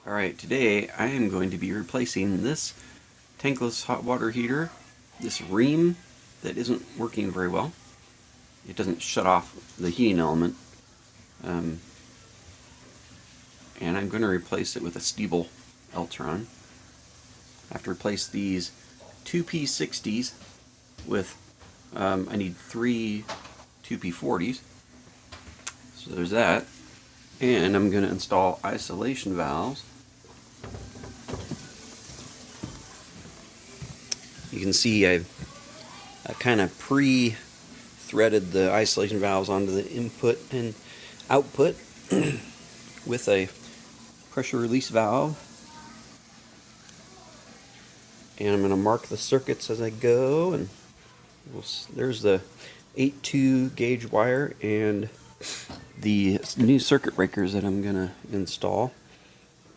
Alright, today I am going to be replacing this tankless hot water heater, this Rheem that isn't working very well. It doesn't shut off the heating element. And I'm going to replace it with a Steibel Eltron. I have to replace these 2P60s with, I need 3 2P40s. So there's that. And I'm going to install isolation valves. You can see I've kind of pre-threaded the isolation valves onto the input and output with a pressure release valve. And I'm going to mark the circuits as I go. And there's the 8-2 gauge wire and the new circuit breakers that I'm going to install.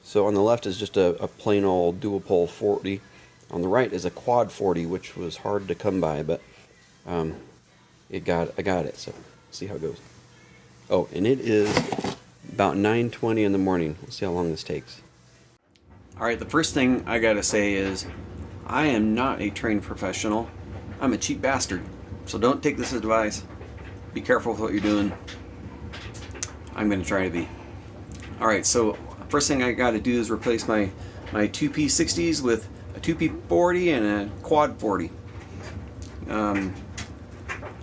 So on the left is just a plain old dual pole 40. On the right is a quad 40, which was hard to come by, but I got it. So see how it goes. Oh, and it is about 9:20 in the morning. We'll see how long this takes. Alright, the first thing I gotta say is I am not a trained professional. I'm a cheap bastard. So don't take this advice. Be careful with what you're doing. I'm going to try to be. Alright, so first thing I got to do is replace my 2P60s with a 2P40 and a quad 40. I'm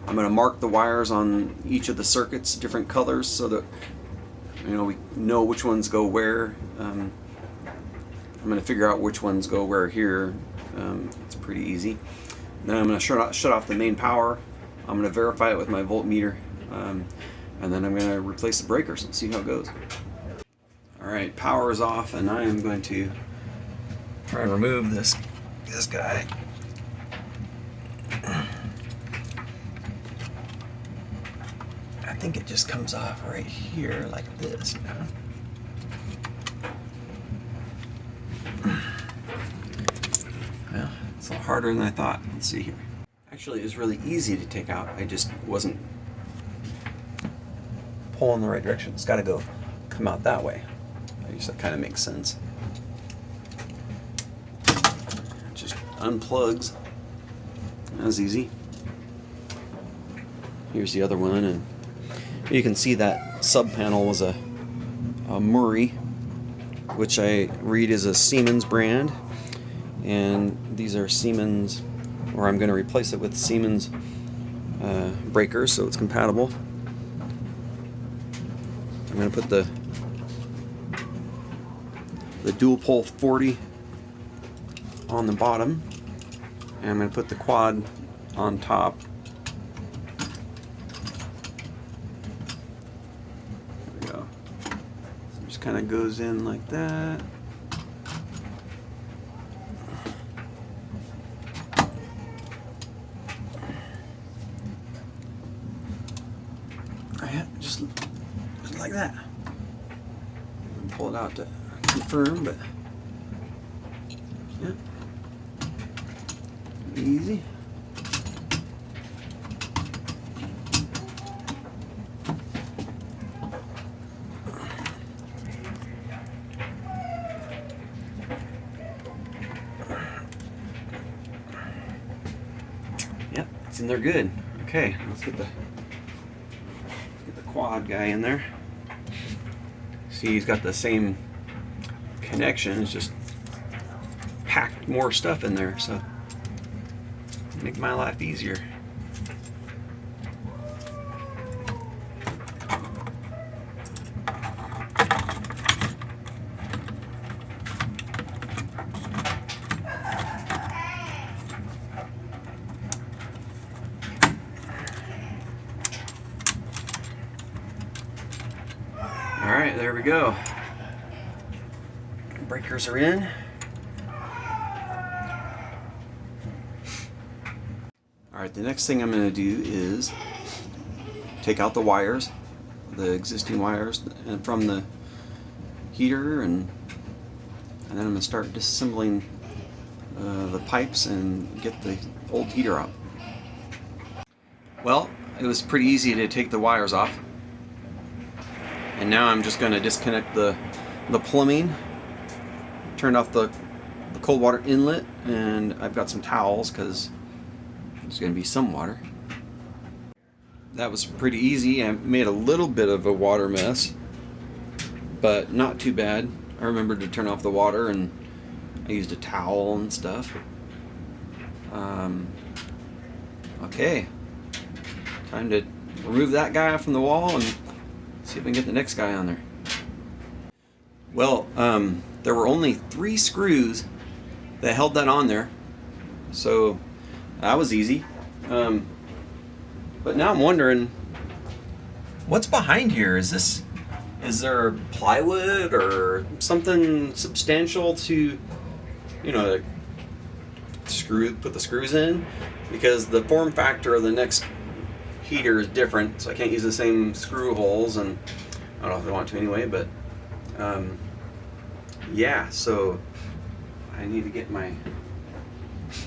going to mark the wires on each of the circuits different colors so that we know which ones go where. I'm going to figure out which ones go where here. It's pretty easy. Then I'm going to shut off the main power. I'm going to verify it with my voltmeter. And then I'm going to replace the breakers and see how it goes. Alright, power is off, and I am going to try and remove this guy. I think it just comes off right here like this, Well, it's a little harder than I thought. Let's see here. Actually, it was really easy to take out. I just wasn't pulling in the right direction. It's got to come out that way. I guess that kind of makes sense. Just unplugs. That was easy. Here's the other one, and you can see that sub panel was a Murray, which I read is a Seimans brand, and these are Seimans, or I'm going to replace it with Seimans breakers, so it's compatible. I'm going to put the dual pole 40 on the bottom, and I'm going to put the quad on top. There we go. So it just kind of goes in like that. Just like that. Pull it out to confirm, but yeah, easy. Yep, it's in there good. Okay, let's get the quad guy in there. See, he's got the same connection, it's just packed more stuff in there, so make my life easier. Alright, there we go. Breakers are in. Alright, the next thing I'm going to do is take out the wires, the existing wires from the heater, and then I'm going to start disassembling the pipes and get the old heater out. Well, it was pretty easy to take the wires off. And now I'm just going to disconnect the plumbing turned off the cold water inlet, and I've got some towels because there's going to be some water. That was pretty easy. I made a little bit of a water mess, but not too bad. I remembered to turn off the water, and I used a towel and stuff. Okay, time to remove that guy from the wall and see if we can get the next guy on there. Well, there were only 3 screws that held that on there, so that was easy. But now I'm wondering, what's behind here? Is there plywood or something substantial to, you know, put the screws in? Because the form factor of the next heater is different, so I can't use the same screw holes, and I don't know if I want to anyway, but yeah, so I need to get my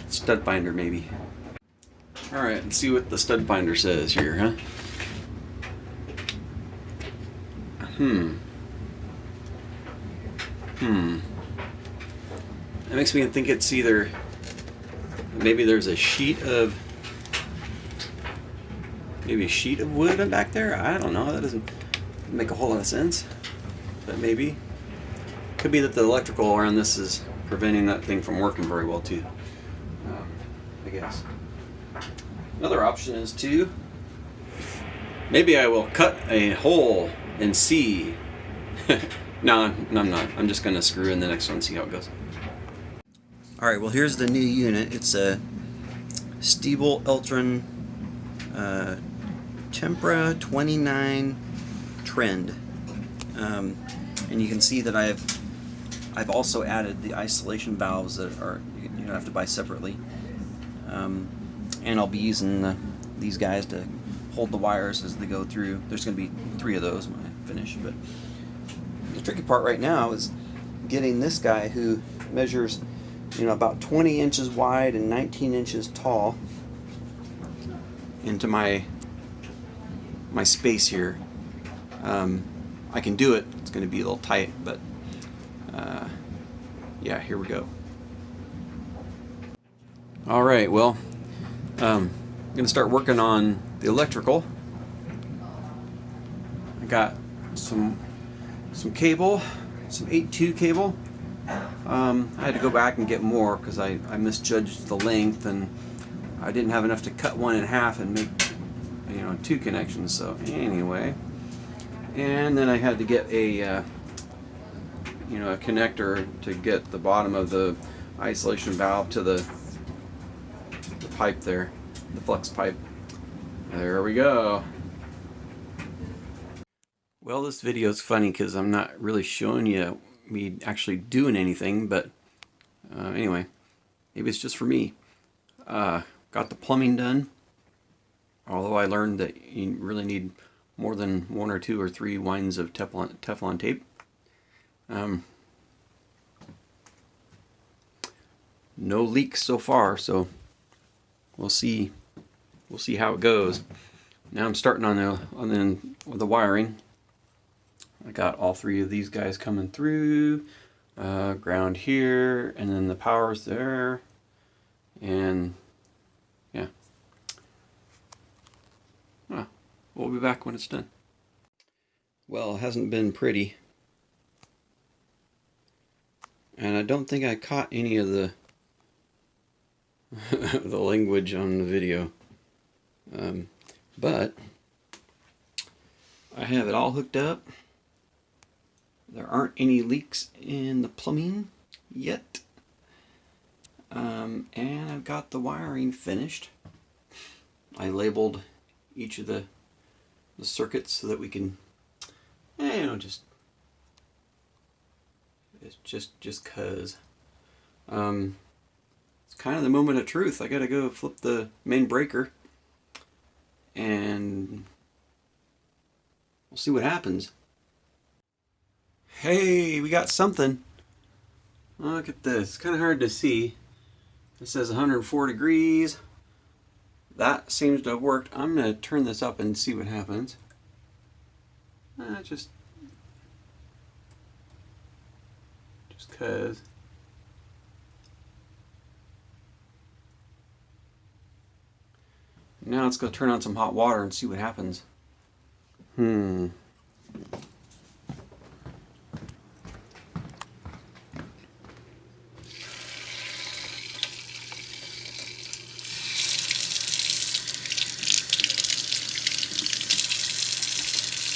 stud finder maybe. Alright, let's see what the stud finder says here, huh? That makes me think it's either, maybe there's a sheet of wood back there. I don't know. That doesn't make a whole lot of sense, but maybe. Could be that the electrical around this is preventing that thing from working very well too, I guess. Another option is to, maybe I will cut a hole and see. No, I'm not. I'm just going to screw in the next one and see how it goes. Alright, well here's the new unit. It's a Steibel Eltron Tempra 29 trend. And you can see that I've also added the isolation valves that are, you have to buy separately. And I'll be using these guys to hold the wires as they go through. There's going to be 3 of those when I finish. But the tricky part right now is getting this guy, who measures, about 20 inches wide and 19 inches tall, into my space here. I can do it. It's going to be a little tight, but yeah, here we go. Alright, well, I'm going to start working on the electrical. I got some cable, some 8-2 cable. I had to go back and get more because I misjudged the length, and I didn't have enough to cut one in half and make 2 connections. So anyway, and then I had to get a a connector to get the bottom of the isolation valve to the pipe there, the flux pipe. There we go. Well, this video is funny because I'm not really showing you me actually doing anything, but anyway, maybe it's just for me. Got the plumbing done, although I learned that you really need more than 1 or 2 or 3 winds of Teflon tape. No leaks so far, so we'll see how it goes. Now I'm starting on the wiring. I got all 3 of these guys coming through, ground here, and then the power's there, and yeah. Well, we'll be back when it's done. Well, it hasn't been pretty, and I don't think I caught any of the the language on the video, but I have it all hooked up. There aren't any leaks in the plumbing yet, and I've got the wiring finished. I labeled each of the circuits so that we can, just cause. It's kind of the moment of truth. I gotta go flip the main breaker, and we'll see what happens. Hey, we got something. Look at this. It's kind of hard to see. It says 104 degrees. That seems to have worked. I'm going to turn this up and see what happens. Just cause. Now let's go turn on some hot water and see what happens.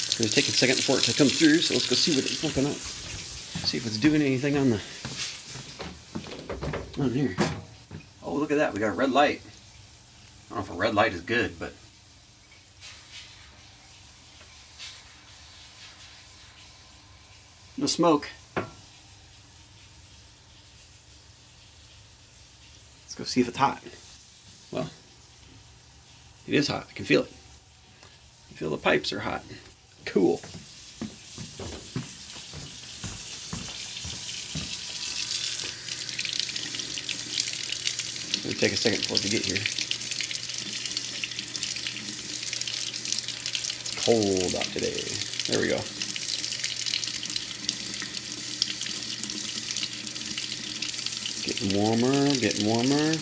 It's going to take a second for it to come through, so let's go see what it's looking up. See if it's doing anything on here. Oh, look at that. We got a red light. I don't know if a red light is good, but no smoke. Let's go see if it's hot. Well, it is hot. I can feel it. I can feel the pipes are hot. Cool. It'll take a second for it to get here. Cold out today. There we go. Getting warmer, getting warmer.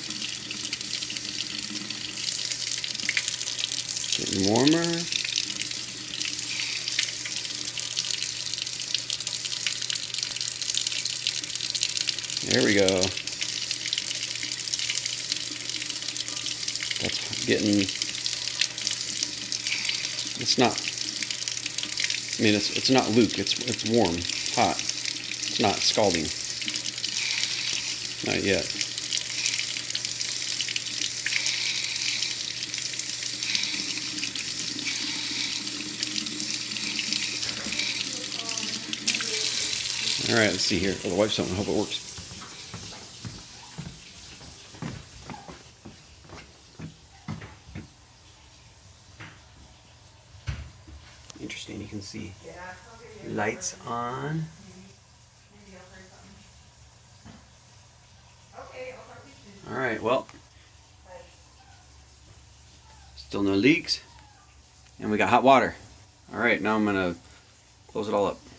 Getting warmer. There we go. That's getting, it's not, I mean, it's not luke, it's warm, hot. It's not scalding. Not yet. Alright, let's see here. Oh, the wife's something. I hope it works. Interesting, you can see lights on. Alright, well, still no leaks, and we got hot water. Alright, now I'm going to close it all up.